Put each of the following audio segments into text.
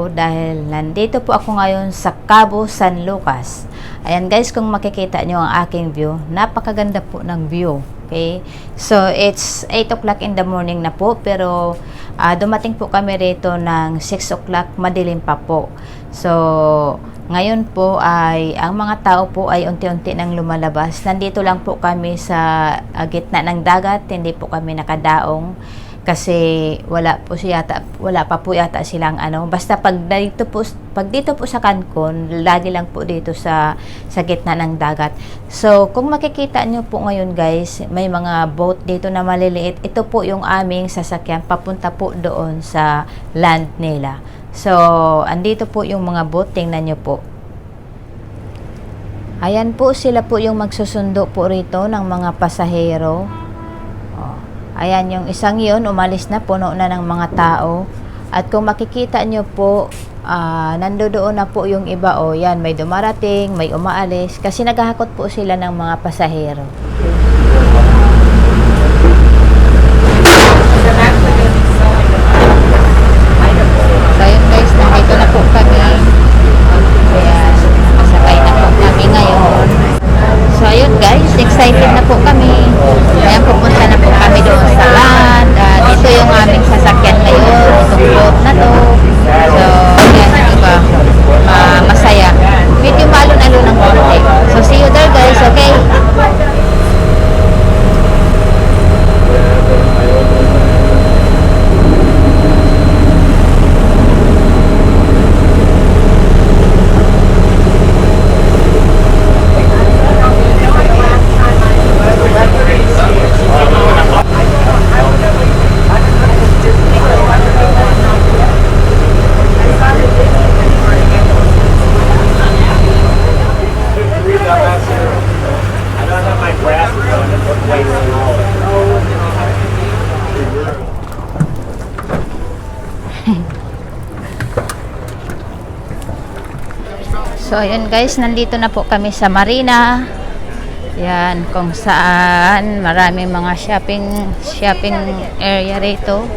ako dahil nandito po ako ngayon sa Cabo San Lucas. Ayan guys, kung makikita nyo ang aking view, napakaganda po ng view. Okay, so it's 8 o'clock in the morning na po, pero dumating po kami rito ng 6 o'clock, madilim pa po. So ngayon po ay ang mga tao po ay unti-unti nang lumalabas. Nandito lang po kami sa gitna ng dagat, hindi po kami nakadaong kasi wala pa po yata silang basta pag dito po sa Cancun, lagi lang po dito sa gitna ng dagat. So kung makikita nyo po ngayon guys, may mga boat dito na maliliit. Ito po yung aming sasakyan papunta po doon sa land nila. So andito po yung mga boat, tingnan nyo po. Ayan po, sila po yung magsusundo po rito ng mga pasahero. Ayan, yung isang yun, umalis na, puno na ng mga tao. At kung makikita nyo po, nandoon na po yung iba. Yan, may dumarating, may umaalis. Kasi naghahakot po sila ng mga pasahero. So yun guys, nandito na po kami. Ayan, masakay na po kami ngayon. So ayun guys, excited na po kami. Ayan, pupunta na po kami doon sa land. Dito yung aming sasakyan ngayon, itong boat na to. So ayan, diba, masaya. Medyo malon-alo ng konti. So see you there guys, okay? So ayun guys, nandito na po kami sa marina. Yan, kung saan maraming mga shopping area rito.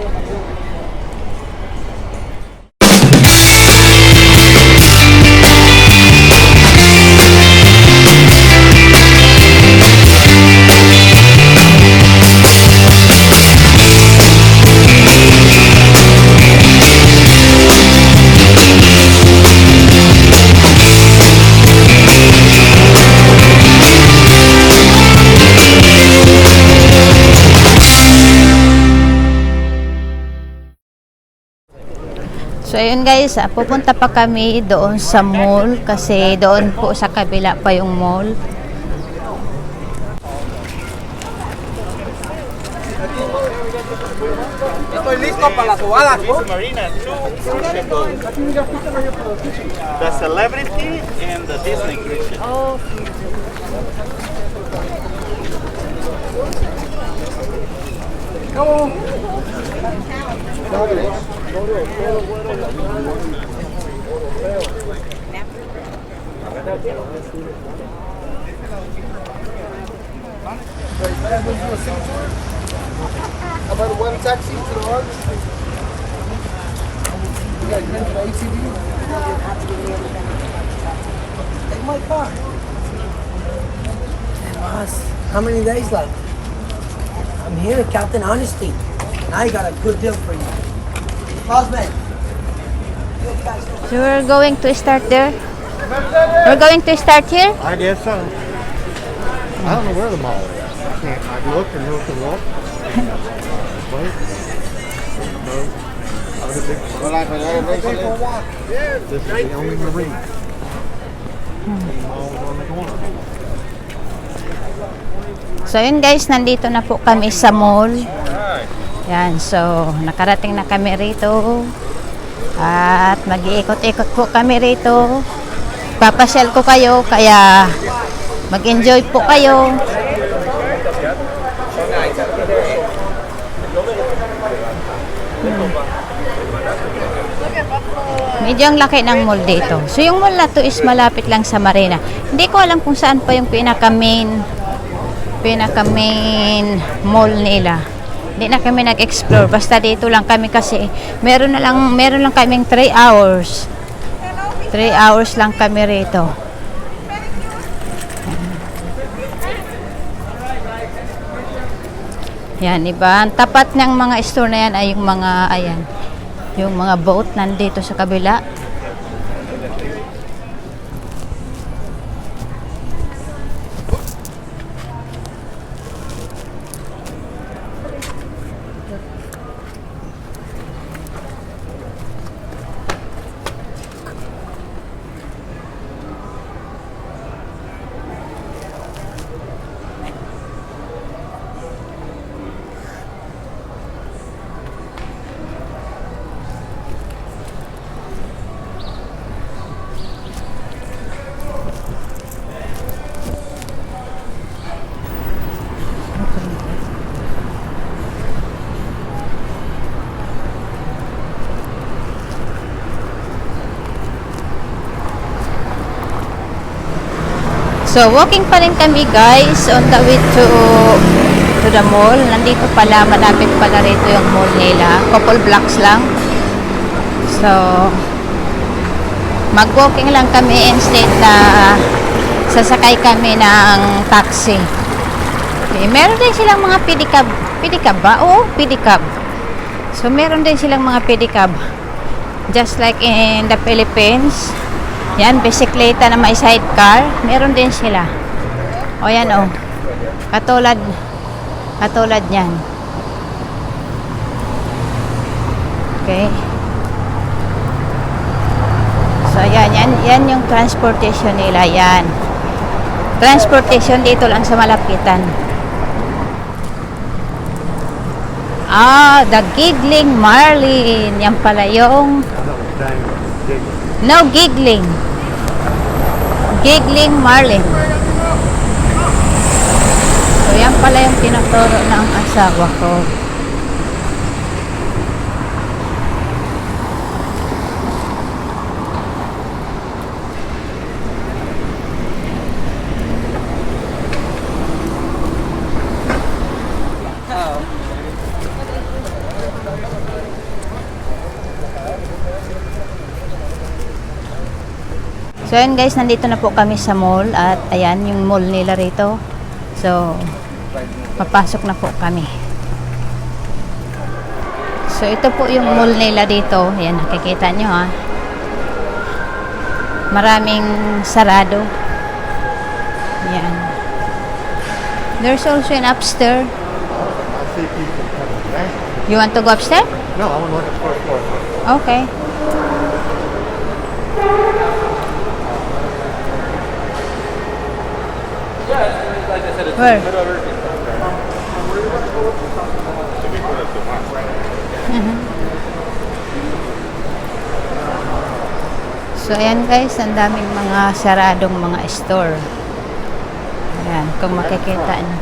So ayun guys, pupunta pa kami doon sa mall kasi doon po sa kabila pa yung mall. Estoy listo para las jugadas. Marina, the celebrity and the Disney cruise ship. Oh. Come on. About one taxi to the heart. You guys rent an ATV? Take my car. Boss, how many days left? I'm here, Captain Honesty. I got a good deal for you. Bossman. So we're going to start there. We're going to start here. I guess so. I don't know where the mall is. I look and look and look. Wait. No. Other big This is the only marina. The mall is on the corner. So yun guys, nandito na po kami sa mall. Yan, so nakarating na kami rito. At mag-iikot-ikot po kami rito. Papasyal ko kayo, kaya mag-enjoy po kayo. Medyo ang laki ng mall dito. So yung mall na to is malapit lang sa marina. Hindi ko alam kung saan pa yung pinaka main mall nila. Hindi na kami nag-explore. Basta dito lang kami kasi meron lang kaming 3 hours. 3 hours lang kami rito. Yan, iba. Ang tapat ng mga store na yan ay yung mga, ayan, yung mga boat nandito sa kabila. So, walking pa rin kami guys on the way to the mall. Nandito pala, malapit pala rito yung mall nila. Couple blocks lang. So, mag-walking lang kami instead na sasakay kami ng taxi. Okay, meron din silang mga pedicab. Pedicab ba? Oo, pedicab. So, meron din silang mga pedicab. Just like in the Philippines. Yan, bisikleta na may sidecar. Meron din sila. O yan o. Katulad yan. Okay. So yan yung transportation nila. Yan. Transportation dito lang sa malapitan. Ah, the Giggling Marlin. Yan pala yung no, giggling. Giggling Marlin. So, yan pala yung tinuturo ng asawa ko. So, ayan guys, nandito na po kami sa mall at ayan, yung mall nila rito. So, papasok na po kami. So, ito po yung mall nila dito. Ayan, nakikita nyo ha. Maraming sarado. Ayan. There's also an upstairs. I see people coming down. You want to go upstairs? No, I want to look at the first floor. Okay. Where? So, ayan guys, ang daming mga saradong mga store. Ayan, kung makikita nyo.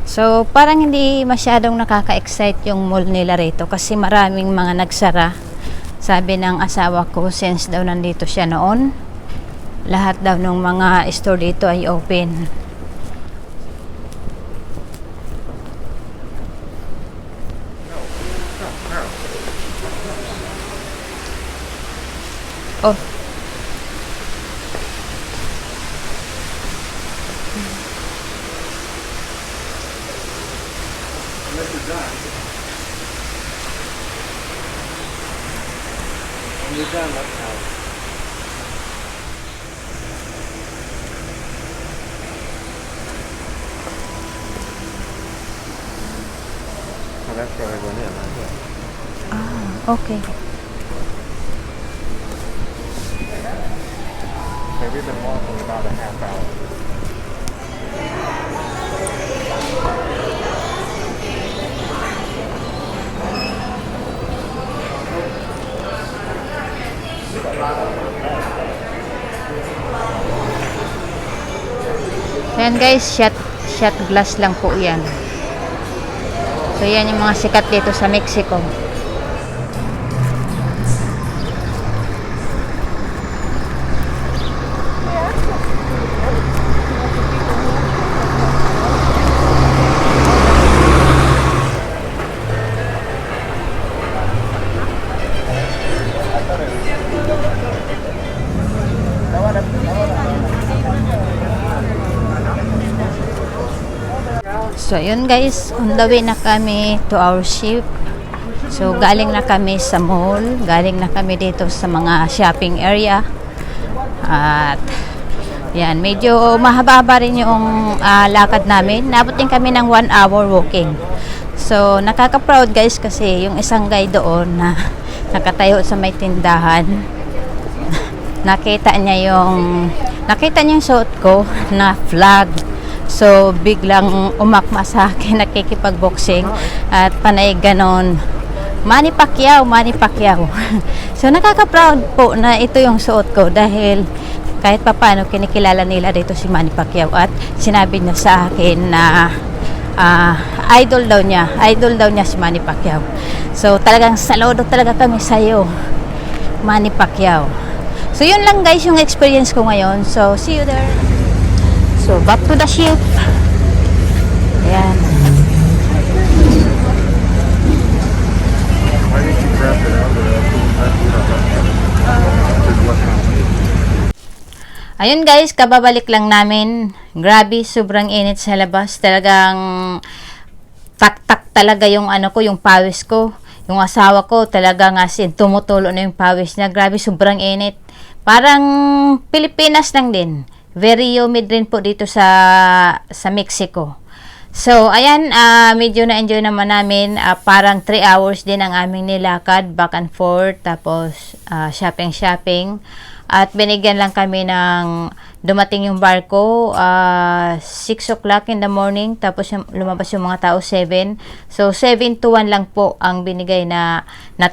So, parang hindi masyadong nakaka-excite yung mall nila rito kasi maraming mga nagsara. Sabi ng asawa ko, since daw nandito siya noon, lahat daw ng mga store dito ay open. Oh. Well, that's where I went in. I guess. Ah, okay. Okay, we've been walking about a half hour. Ayan guys, shot glass lang po yan. So yan yung mga sikat dito sa Mexico. So, yun guys, on the way na kami to our ship. So, galing na kami sa mall, galing na kami dito sa mga shopping area. At, yan, medyo mahaba-haba rin yung lakad namin. Nabot din kami ng 1 hour walking. So, nakaka-proud guys kasi yung isang guy doon na nakatayo sa may tindahan, nakita niya yung suot ko na flag. So, biglang umakma sa akin, nakikipag-boxing at panay ganon. Manny Pacquiao, Manny Pacquiao. So, nakaka-proud po na ito yung suot ko dahil kahit papano kinikilala nila dito si Manny Pacquiao at sinabi niya sa akin na idol daw niya si Manny Pacquiao. So, talagang saludo talaga kami sa'yo, Manny Pacquiao. So, yun lang guys yung experience ko ngayon. So, see you there. So, back to the ship. Ayan. Why didn't you grab it out of Ayun guys, kababalik lang namin. Grabe, sobrang init sa labas. Talagang tak-tak talaga yung yung pawis ko. Yung asawa ko talagang as in tumutulo na yung pawis niya. Grabe, sobrang init. Parang Pilipinas lang din. Very humid rin po dito sa Mexico. So, ayan, medyo na-enjoy naman namin. Parang 3 hours din ang aming nilakad, back and forth, tapos shopping. At binigyan lang kami ng dumating yung barko 6 o'clock in the morning, tapos lumabas yung mga tao 7. So 7 to 1 lang po ang binigay na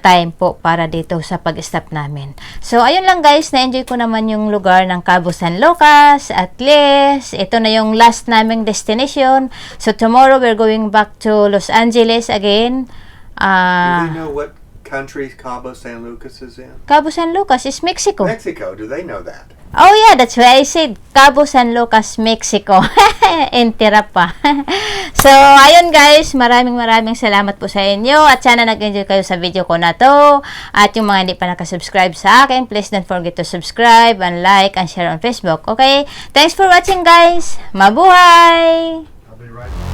time po para dito sa pag-stop namin. So ayun lang guys, na-enjoy ko naman yung lugar ng Cabo San Lucas. At least ito na yung last naming destination. So tomorrow we're going back to Los Angeles again. Do they know what country Cabo San Lucas is in? Cabo San Lucas is Mexico. Mexico. Do they know that? Oh yeah, that's why I said Cabo San Lucas, Mexico. Entera pa. So, ayun guys, maraming salamat po sa inyo at sana nag-enjoy kayo sa video ko na to. At yung mga hindi pa nakasubscribe sa akin, please don't forget to subscribe and like and share on Facebook. Okay? Thanks for watching guys. Mabuhay! I'll be right back.